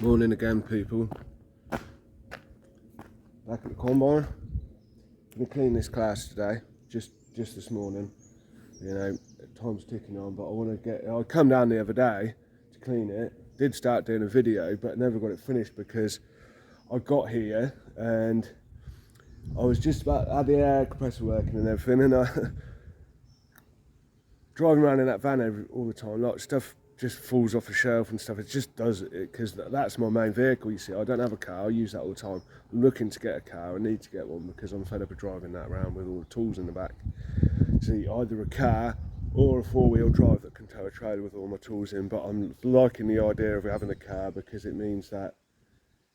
Morning again, people. Back at the combine. Gonna clean this class today, just this morning. You know, time's ticking on, but I come down the other day to clean it. Did start doing a video, but never got it finished because I got here and I was just about had the air compressor working and everything, and I driving around in that van all the time. Like stuff just falls off the shelf and stuff. It just does it because that's my main vehicle. You see, I don't have a car. I use that all the time. I'm looking to get a car. I need to get one because I'm fed up of driving that around with all the tools in the back. See, either a car or a four-wheel drive that can tow a trailer with all my tools in. But I'm liking the idea of having a car because it means that,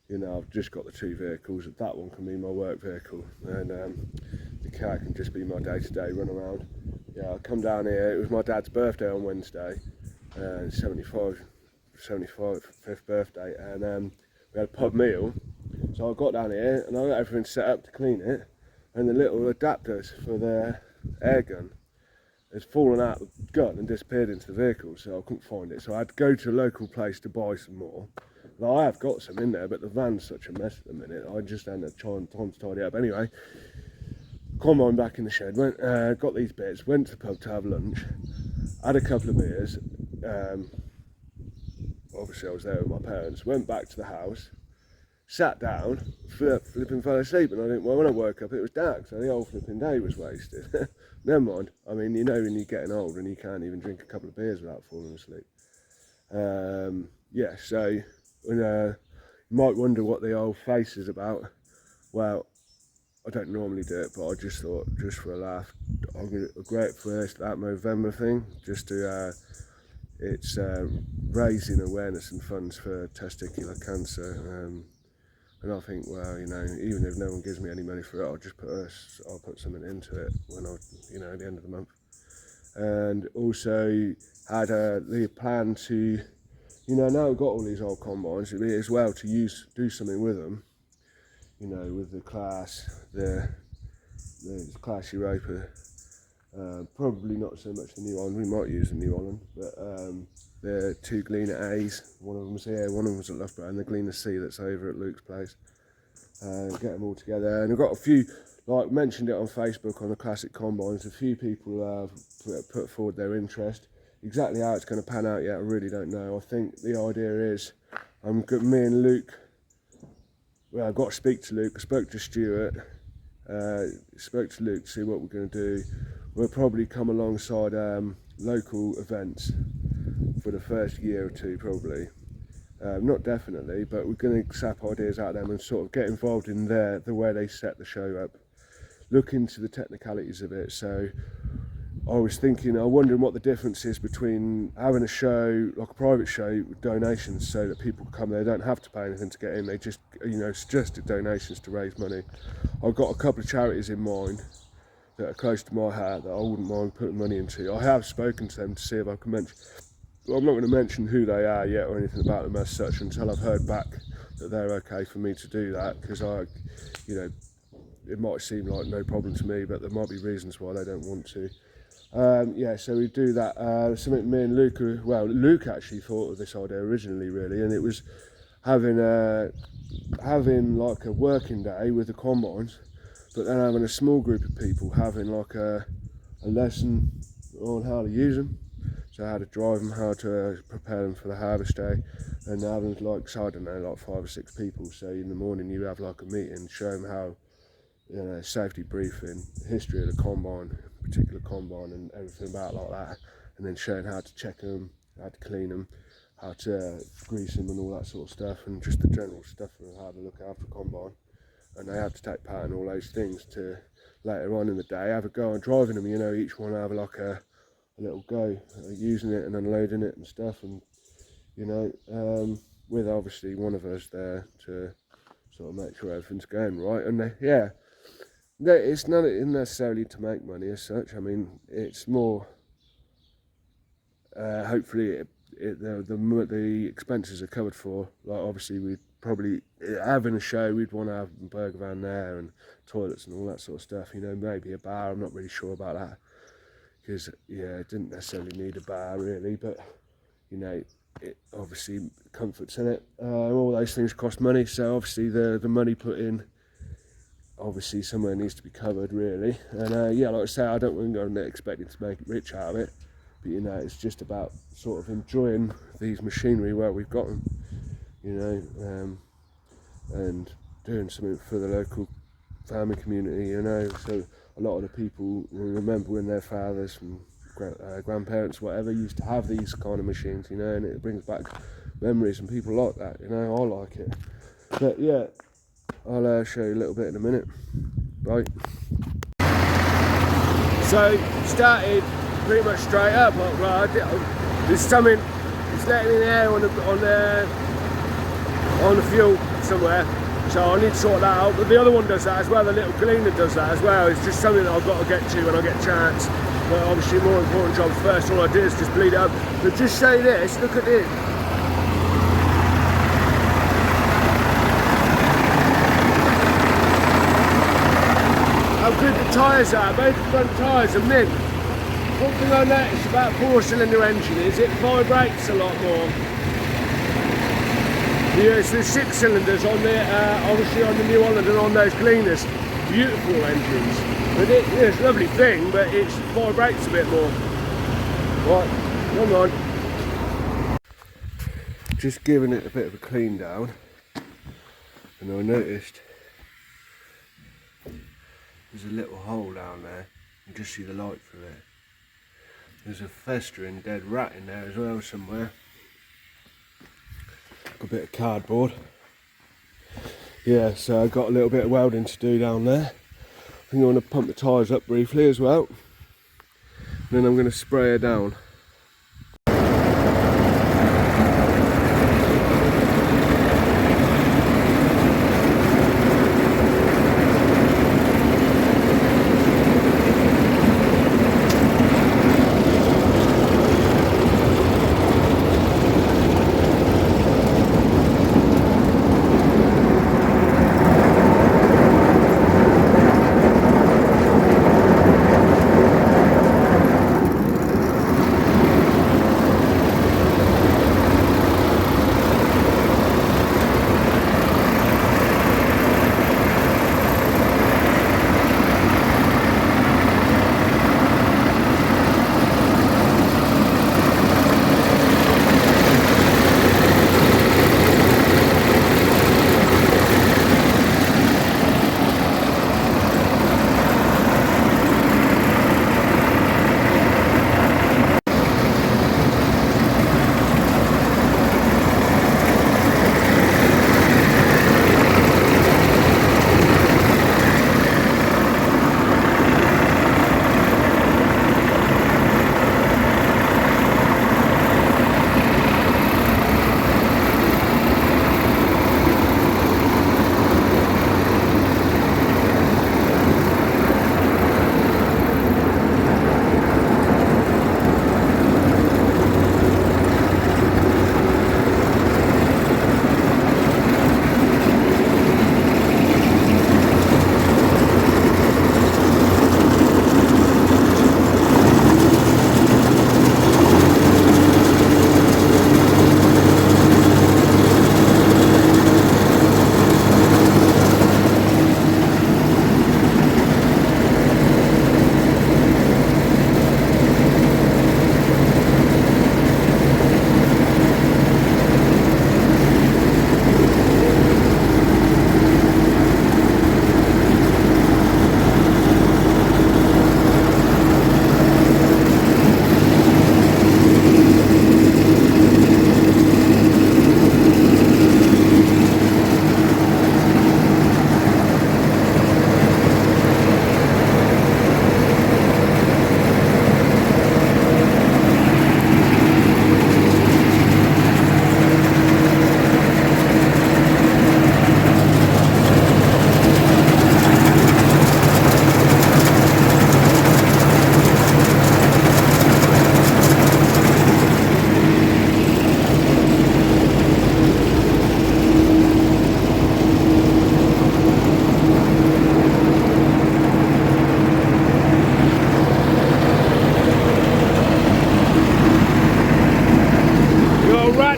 you know, I've just got the two vehicles. That one can be my work vehicle, and the car can just be my day-to-day run around. Yeah, I come down here. It was my dad's birthday on Wednesday, 75th birthday, and we had a pub meal. So I got down here and I got everything set up to clean it, and the little adapters for the air gun has fallen out of the gun and disappeared into the vehicle, so I couldn't find it. So I had to go to a local place to buy some more. Well, I have got some in there, but the van's such a mess at the minute. I just hadn't had time to tidy up. Anyway, combine back in the shed, got these bits, went to the pub to have lunch, had a couple of beers. Obviously I was there with my parents, went back to the house, sat down, flipping fell asleep, and well, when I woke up it was dark, so the whole flipping day was wasted. Never mind. I mean, you know, when you're getting old and you can't even drink a couple of beers without falling asleep. Yeah, so you might wonder what the old face is about. Well, I don't normally do it, but I just thought, just for a laugh, I'm going to go for this, that November thing, just to, it's raising awareness and funds for testicular cancer. And I think, well, you know, even if no one gives me any money for it, I'll put something into it when you know, at the end of the month. And also had the plan to, you know, now I've got all these old combines, as well to do something with them. You know, with the class, the class Europa, probably not so much the New Holland. We might use the New Holland, but the two Gleaner A's, one of them's here, one of them's at Loughborough, and the Gleaner C that's over at Luke's place. Get them all together, and I've got a few, like mentioned it on Facebook on the classic combines. A few people have put forward their interest. Exactly how it's going to pan out yet, I really don't know. I think the idea is, me and Luke. Well, I've got to speak to Luke. I spoke to Stuart, spoke to Luke to see what we're going to do. We'll probably come alongside local events for the first year or two, probably. Not definitely, but we're going to sap ideas out of them and sort of get involved in the way they set the show up. Look into the technicalities of it. So I was wondering what the difference is between having a show, like a private show, with donations, so that people come there, don't have to pay anything to get in. They just, you know, it's just donations to raise money. I've got a couple of charities in mind that are close to my heart that I wouldn't mind putting money into. I have spoken to them to see if I can mention. I'm not going to mention who they are yet or anything about them as such until I've heard back that they're okay for me to do that, because you know, it might seem like no problem to me, but there might be reasons why they don't want to. Yeah, so we do that. Something me and Luke, Luke actually thought of this idea originally, really, and it was having like a working day with the combines, but then having a small group of people having like a lesson on how to use them, so how to drive them, how to prepare them for the harvest day, and having like, so I don't know, like 5 or 6 people. So in the morning you have like a meeting, show them how, you know, safety briefing, history of the combine, particular combine, and everything about like that, and then showing how to check them, how to clean them, how to grease them, and all that sort of stuff, and just the general stuff of how to look after a combine. And they have to take part in all those things to later on in the day have a go on driving them. You know, each one have like a little go using it and unloading it and stuff, and you know, with obviously one of us there to sort of make sure everything's going right. And yeah. It's not necessarily to make money as such. I mean, it's more, hopefully the expenses are covered for. Like, obviously we'd probably, having a show, we'd want to have a burger van there and toilets and all that sort of stuff, you know, maybe a bar. I'm not really sure about that, because yeah, it didn't necessarily need a bar really, but you know, it obviously comforts in it. All those things cost money, so obviously the money put in, obviously somewhere needs to be covered really. And yeah, like I say, I don't think I'm expecting to make it rich out of it, but you know, it's just about sort of enjoying these machinery where we've got them, you know, and doing something for the local farming community, you know. So a lot of the people remember when their fathers and grandparents, whatever, used to have these kind of machines, you know, and it brings back memories, and people like that, you know. I like it. But yeah, I'll show you a little bit in a minute. Right. So started pretty much straight up. There's something. It's letting in air on the fuel somewhere. So I need to sort that out. But the other one does that as well. The little cleaner does that as well. It's just something that I've got to get to when I get a chance. But obviously, more important job first. All I did is just bleed it up. But just say this. Look at this. How good the tyres are. Both front tyres are mint. One thing I noticed about a 4-cylinder engine is it vibrates a lot more. Yes, there's 6 cylinders on the obviously on the New Holland and on those cleaners. Beautiful engines. But it's a lovely thing, but it vibrates a bit more. Right, come on. Just giving it a bit of a clean down, and I noticed there's a little hole down there. You can just see the light through it. There's a festering dead rat in there as well somewhere. A bit of cardboard. Yeah, so I've got a little bit of welding to do down there. I think I'm going to pump the tyres up briefly as well. And then I'm going to spray her down.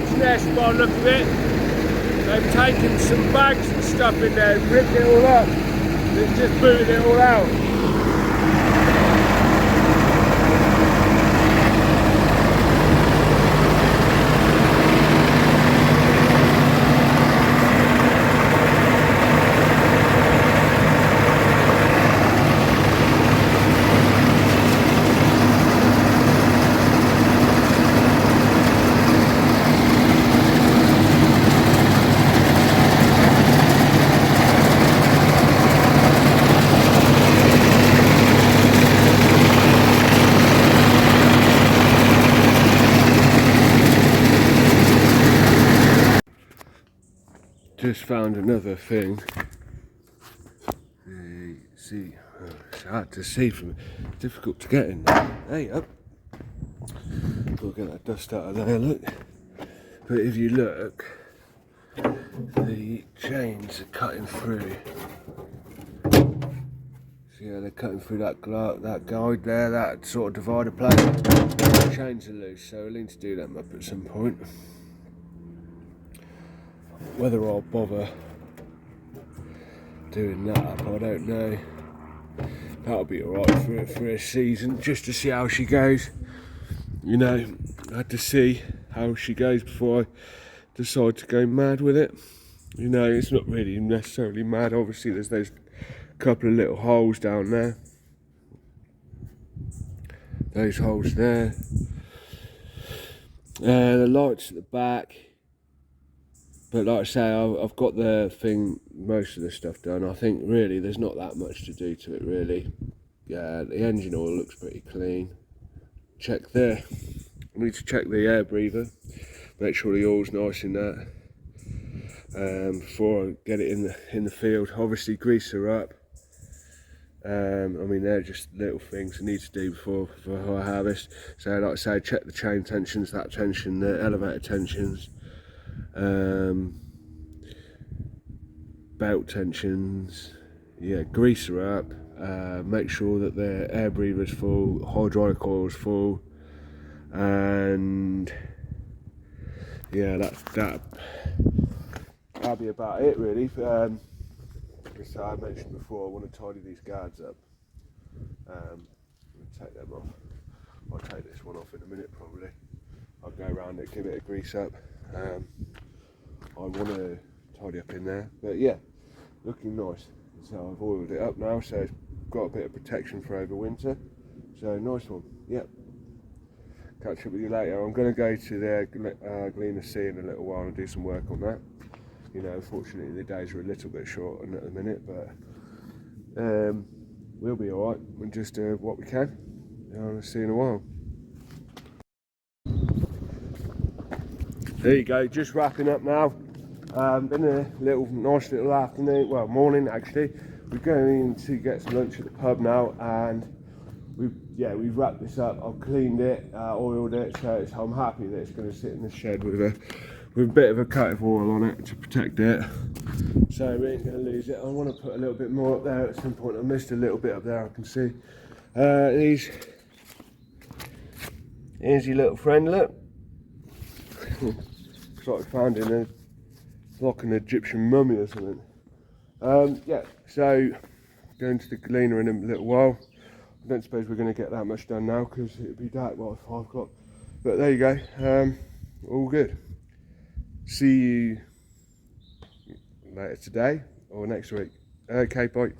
bird's nest by the look of it. They've taken some bags and stuff in there and ripped it all up. They've just booted it all out. Just found another thing. See, it's hard to see from difficult to get in there. Hey up. We'll get that dust out of there, look. But if you look, the chains are cutting through. See how they're cutting through that guide there, that sort of divider plate. The chains are loose, so we'll need to do them up at some point. Whether I'll bother doing that up, I don't know. That'll be alright for a season, just to see how she goes. You know, I had to see how she goes before I decide to go mad with it. You know, it's not really necessarily mad. Obviously, there's those couple of little holes down there. Those holes there. The lights at the back. But like I say, I've got most of the stuff done. I think really there's not that much to do to it really. Yeah, the engine oil looks pretty clean. I need to check the air breather, make sure the oil's nice in that before I get it in the field. Obviously grease her up. I mean, they're just little things I need to do before I harvest. So like I say, check the chain tensions, that tension, the elevator tensions. Belt tensions, yeah, grease her up, make sure that the air breather's full, hydraulic oil's full, and yeah, that'll be about it really. As I mentioned before, I want to tidy these guards up. Take them off. I'll take this one off in a minute probably. I'll go around it, give it a grease up. I want to tidy up in there, but yeah, looking nice. So I've oiled it up now, so it's got a bit of protection for over winter. So nice one. Yep. Catch up with you later. I'm going to go to the Gleaner C in a little while and do some work on that. You know, fortunately the days are a little bit short at the minute, but we'll be all right. We'll just do what we can. I'll see you in a while. There you go. Just wrapping up now. Been a nice little afternoon, well morning actually. We're going to get some lunch at the pub now, and we've wrapped this up. I've cleaned it, oiled it, so I'm happy that it's going to sit in the shed with a bit of a coat of oil on it to protect it. So we ain't going to lose it. I want to put a little bit more up there at some point. I missed a little bit up there, I can see. Here's your little friend, look. It's like found like an Egyptian mummy or something. Yeah, so going to the Gleaner in a little while. I don't suppose we're going to get that much done now because it'll be dark by 5 o'clock. But there you go, all good. See you later today or next week. Okay, bye.